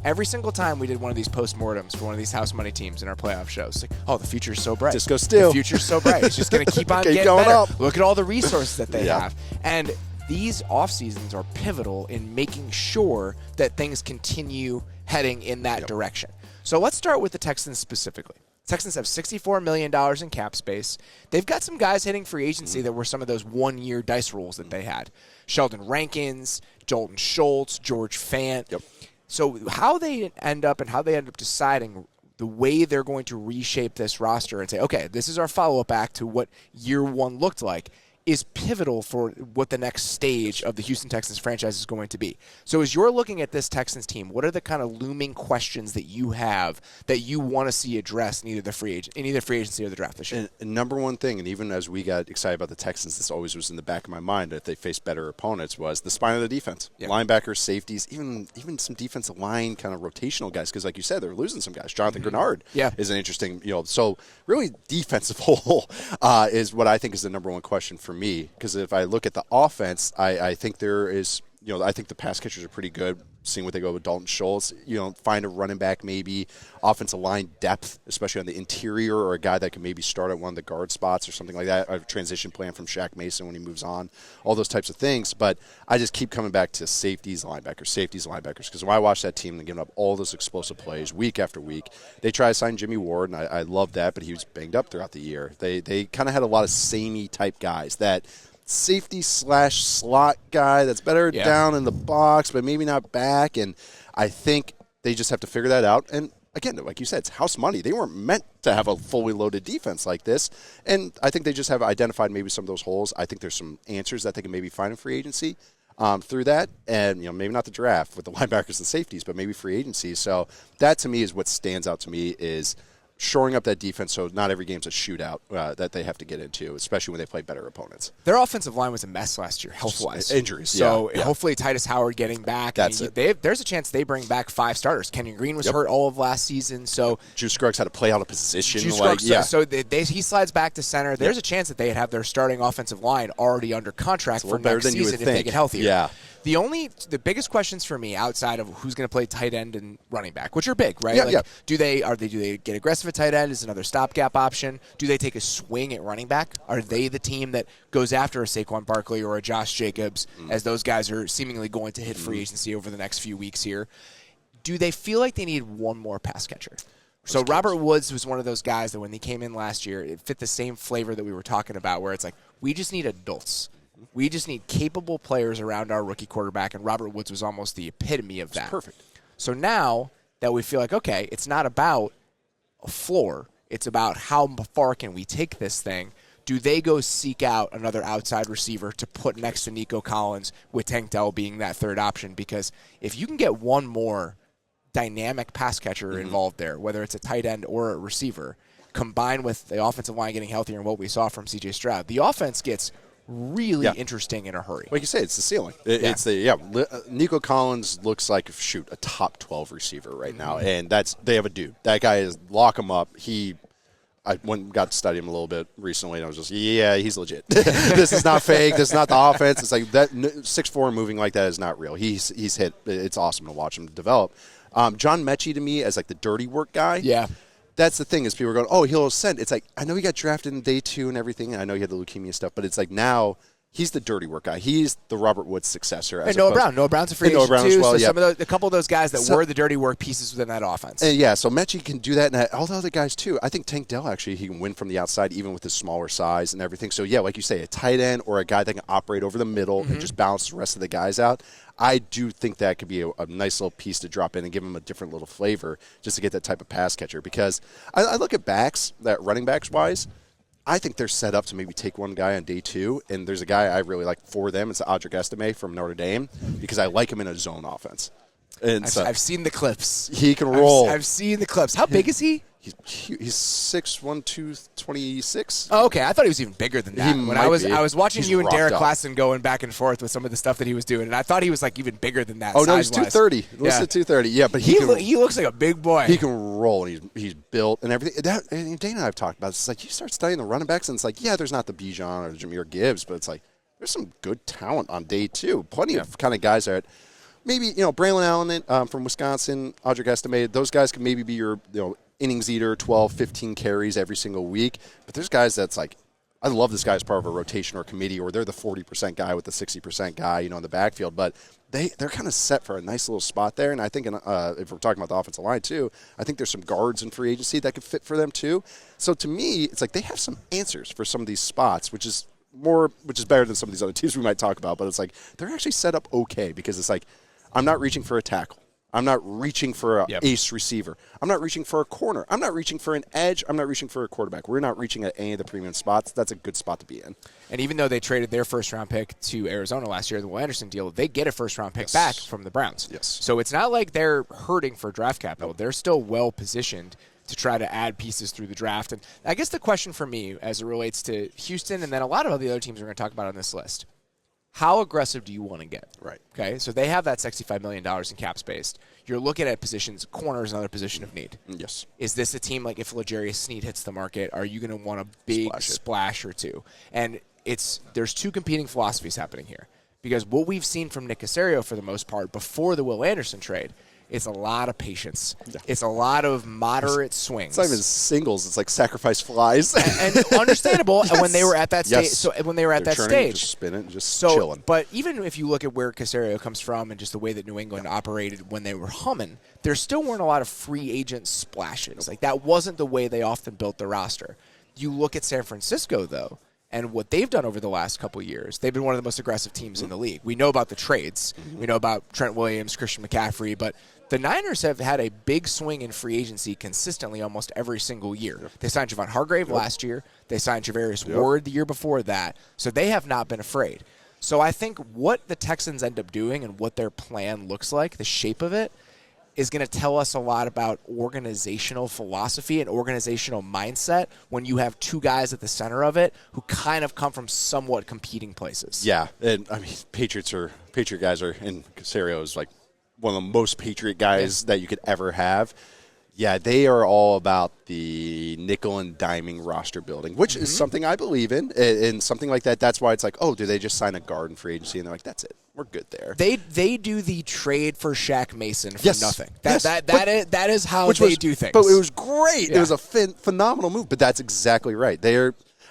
Every single time we did one of these postmortems for one of these house money teams in our playoff shows, like, oh, the future's so bright. Just go still. The future's so bright. It's just going to keep on Keep getting going better. up. Look at all the resources that they have. And these off seasons are pivotal in making sure that things continue heading in that direction. So let's start with the Texans specifically. Texans have $64 million in cap space. They've got some guys hitting free agency that were some of those one-year dice rolls that they had. Sheldon Rankins, Dalton Schultz, George Fant. Yep. So how they end up deciding the way they're going to reshape this roster and say, okay, this is our follow-up act to what year one looked like, is pivotal for what the next stage of the Houston Texans franchise is going to be. So as you're looking at this Texans team, what are the kind of looming questions that you have that you want to see addressed in either free agency or the draft this year? And number one thing, and even as we got excited about the Texans, this always was in the back of my mind that they faced better opponents, was the spine of the defense. Yep. Linebackers, safeties, even some defensive line kind of rotational guys, because like you said, they're losing some guys. Jonathan Grenard is an interesting, so really defensive hole is what I think is the number one question for me, because if I look at the offense, I think there is, I think the pass catchers are pretty good, seeing what they go with Dalton Schultz, find a running back maybe, offensive line depth, especially on the interior, or a guy that can maybe start at one of the guard spots or something like that, a transition plan from Shaq Mason when he moves on, all those types of things. But I just keep coming back to safeties, linebackers, because when I watch that team and giving up all those explosive plays week after week, they try to sign Jimmy Ward, and I love that, but he was banged up throughout the year. They kind of had a lot of samey type guys that safety/slot guy that's better down in the box, but maybe not back. And I think they just have to figure that out. And again, like you said, it's house money. They weren't meant to have a fully loaded defense like this. And I think they just have identified maybe some of those holes. I think there's some answers that they can maybe find in free agency through that. And, maybe not the draft with the linebackers and safeties, but maybe free agency. So that to me is what stands out to me, is shoring up that defense so not every game's a shootout that they have to get into, especially when they play better opponents. Their offensive line was a mess last year, health-wise. Injuries. So hopefully Titus Howard getting back. That's it. There's a chance they bring back 5 starters. Kenyon Green was hurt all of last season. So Juice Scruggs had to play out of position. So he slides back to center. There's a chance that they'd have their starting offensive line already under contract for next season if they get healthier. Yeah. The biggest questions for me outside of who's going to play tight end and running back, which are big, right? Do they get aggressive at tight end? Is another stopgap option? Do they take a swing at running back? Are they the team that goes after a Saquon Barkley or a Josh Jacobs, as those guys are seemingly going to hit free agency over the next few weeks here? Do they feel like they need one more pass catcher? So Robert Woods was one of those guys that when he came in last year, it fit the same flavor that we were talking about, where it's like, we just need adults. We just need capable players around our rookie quarterback, and Robert Woods was almost the epitome of that. It's perfect. So now that we feel like, okay, it's not about a floor, it's about how far can we take this thing. Do they go seek out another outside receiver to put next to Nico Collins, with Tank Dell being that third option? Because if you can get one more dynamic pass catcher involved there, whether it's a tight end or a receiver, combined with the offensive line getting healthier and what we saw from CJ Stroud, the offense gets really interesting in a hurry. Like you say, it's the ceiling. Nico Collins looks like a top 12 receiver right now, and they have a dude. That guy is lock him up. I got to study him a little bit recently, and I was just, he's legit. This is not fake. This is not the offense. It's like that 6'4" moving like that is not real. He's hit. It's awesome to watch him develop. John Mechie to me as like the dirty work guy. Yeah. That's the thing, is people are going, oh, he'll ascend. It's like, I know he got drafted in day 2 and everything, and I know he had the leukemia stuff, but it's like now he's the dirty work guy. He's the Robert Woods successor. And Noah Brown. Noah Brown's a free agent too. Well, so a couple of those guys that were the dirty work pieces within that offense. So Mechie can do that, and all the other guys too. I think Tank Dell, actually, he can win from the outside even with his smaller size and everything. So, like you say, a tight end or a guy that can operate over the middle and just balance the rest of the guys out. I do think that could be a nice little piece to drop in and give him a different little flavor just to get that type of pass catcher. Because I look at backs, that running backs wise, I think they're set up to maybe take one guy on day 2, and there's a guy I really like for them. It's Audric Estime from Notre Dame, because I like him in a zone offense. And I've seen the clips. He can roll. I've seen the clips. How big is he? He's 6'1", 226. Oh, okay. I thought he was even bigger than that. I was watching you and Derek Klassen going back and forth with some of the stuff that he was doing, and I thought he was like even bigger than that. Oh no, he's 230. Listed 230. Yeah, but he looks like a big boy. He can roll, and he's built and everything. And Dana and I have talked about this. It's like you start studying the running backs, and it's like, there's not the Bijan or the Jahmyr Gibbs, but it's like there's some good talent on day 2. Plenty of kind of guys that maybe, Braylon Allen from Wisconsin, Audric Estime, those guys can maybe be your, innings eater, 12, 15 carries every single week. But there's guys that's like, I love this guy as part of a rotation or committee, or they're the 40% guy with the 60% guy, in the backfield. But they're kind of set for a nice little spot there. And I think if we're talking about the offensive line too, I think there's some guards in free agency that could fit for them too. So to me, it's like they have some answers for some of these spots, which is better than some of these other teams we might talk about. But it's like they're actually set up okay, because it's like I'm not reaching for a tackle. I'm not reaching for an ace receiver. I'm not reaching for a corner. I'm not reaching for an edge. I'm not reaching for a quarterback. We're not reaching at any of the premium spots. That's a good spot to be in. And even though they traded their first-round pick to Arizona last year, the Will Anderson deal, they get a first-round pick back from the Browns. Yes. So it's not like they're hurting for draft capital. They're still well-positioned to try to add pieces through the draft. And I guess the question for me as it relates to Houston and then a lot of the other teams we're going to talk about on this list, how aggressive do you want to get? Right. Okay, so they have that $65 million in cap space. You're looking at positions, corner is another position of need. Yes. Is this a team like if L'Jarius Sneed hits the market, are you going to want a big splash or two? And there's two competing philosophies happening here. Because what we've seen from Nick Caserio for the most part before the Will Anderson trade, it's a lot of patience. Yeah. It's a lot of moderate swings. It's not even singles. It's like sacrifice flies. and understandable when they were at that stage. So when they were at that stage, just spinning, just chilling. But even if you look at where Caserio comes from and just the way that New England operated when they were humming, there still weren't a lot of free agent splashes. Like that wasn't the way they often built the roster. You look at San Francisco though, and what they've done over the last couple of years, they've been one of the most aggressive teams in the league. We know about the trades. We know about Trent Williams, Christian McCaffrey, but the Niners have had a big swing in free agency consistently almost every single year. Yep. They signed Javon Hargrave last year. They signed Javarius Ward the year before that. So they have not been afraid. So I think what the Texans end up doing and what their plan looks like, the shape of it, is going to tell us a lot about organizational philosophy and organizational mindset when you have two guys at the center of it who kind of come from somewhat competing places. Yeah, and I mean, Patriot guys are, and Caserio is like one of the most Patriot guys that you could ever have. Yeah, they are all about the nickel and diming roster building, which is something I believe in, and something like that. That's why it's like, oh, do they just sign a guard in free agency? And they're like, that's it. We're good there. They do the trade for Shaq Mason for nothing. That is how they do things. But it was great. Yeah. It was a phenomenal move. But that's exactly right.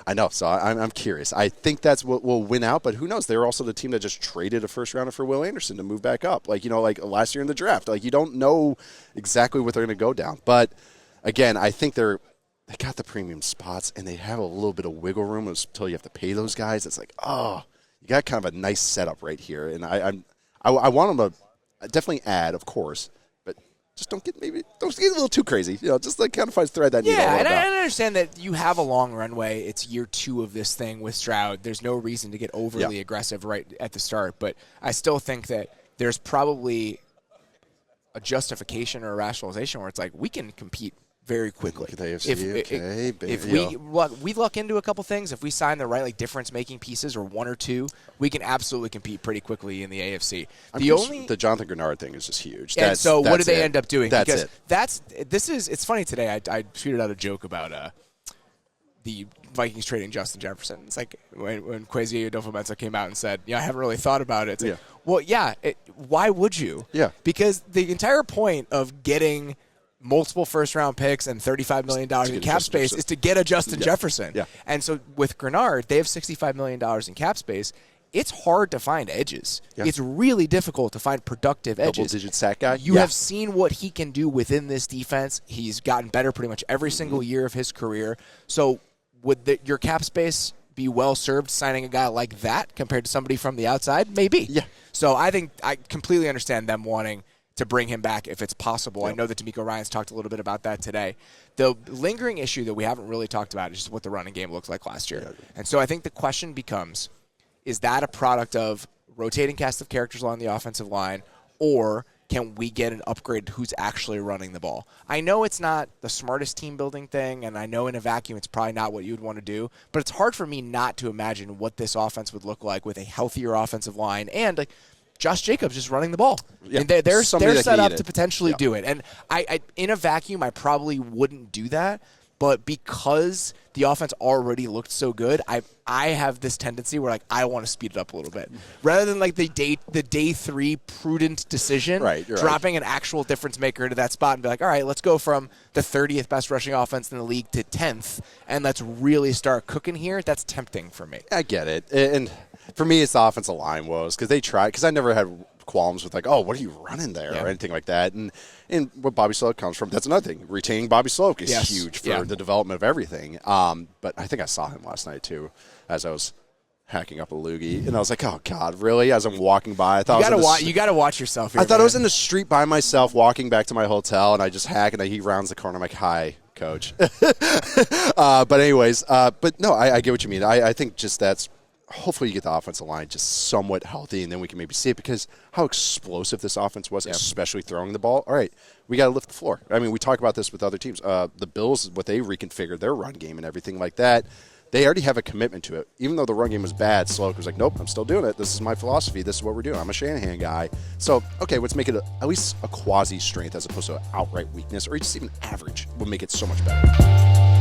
I know, so I'm curious. I think that's what will win out, but who knows? They're also the team that just traded a first-rounder for Will Anderson to move back up. Like last year in the draft. Like, you don't know exactly what they're going to go down. But, again, I think they got the premium spots, and they have a little bit of wiggle room until you have to pay those guys. It's like, oh, you got kind of a nice setup right here. And I want them to definitely add, of course, just don't get a little too crazy. Just like kind of thread that needle. Yeah, and I understand that you have a long runway. It's year 2 of this thing with Stroud. There's no reason to get overly aggressive right at the start, but I still think that there's probably a justification or a rationalization where it's like we can compete very quickly. Look at the AFC, if we luck into a couple things, if we sign the right difference-making pieces or one or two, we can absolutely compete pretty quickly in the AFC. The Jonathan Grenard thing is just huge. And so what do they end up doing? That's because it's funny today. I tweeted out a joke about the Vikings trading Justin Jefferson. It's like when Kwesi Adolfo-Mensah came out and said, I haven't really thought about it. It's like, why would you? Yeah. Because the entire point of getting multiple first-round picks and $35 million in cap space is to get a Justin Jefferson. Yeah. And so with Grenard, they have $65 million in cap space. It's hard to find edges. Yeah. It's really difficult to find productive edges. Double-digit sack guy. You have seen what he can do within this defense. He's gotten better pretty much every single year of his career. So would your cap space be well-served signing a guy like that compared to somebody from the outside? Maybe. Yeah. So I think I completely understand them wanting to bring him back if it's possible. Yep. I know that DeMeco Ryans talked a little bit about that today. The lingering issue that we haven't really talked about is just what the running game looked like last year. Yeah. And so I think the question becomes, is that a product of rotating cast of characters along the offensive line, or can we get an upgrade to who's actually running the ball? I know it's not the smartest team-building thing, and I know in a vacuum it's probably not what you would want to do, but it's hard for me not to imagine what this offense would look like with a healthier offensive line and Josh Jacobs just running the ball. Yeah. And they're set up to potentially do it. And I in a vacuum, I probably wouldn't do that. But because the offense already looked so good, I have this tendency where I want to speed it up a little bit rather than the day 3 prudent decision, dropping an actual difference maker into that spot and be all right, let's go from the 30th best rushing offense in the league to 10th, and let's really start cooking here. That's tempting for me. I get it, and for me, it's the offensive line woes because they tried. Because I never had qualms with what are you running there or anything like that. And what Bobby Sloak comes from, that's another thing. Retaining Bobby Sloak is huge for the development of everything. But I think I saw him last night too, as I was hacking up a loogie, and I was like, oh God, really? As I'm walking by, I thought you got to watch yourself here, I thought I was in the street by myself walking back to my hotel, and I just hack, and he rounds the corner. I'm like, hi, coach. But anyways, but no, I get what you mean. I think just that's, hopefully you get the offensive line just somewhat healthy, and then we can maybe see it, because how explosive this offense was, especially throwing the ball. All right, we got to lift the floor. I mean, we talk about this with other teams. The Bills, what they reconfigured their run game and everything like that, they already have a commitment to it. Even though the run game was bad, Sloak was like, nope, I'm still doing it. This is my philosophy. This is what we're doing. I'm a Shanahan guy. So, okay, let's make it at least a quasi-strength as opposed to an outright weakness, or just even average will make it so much better.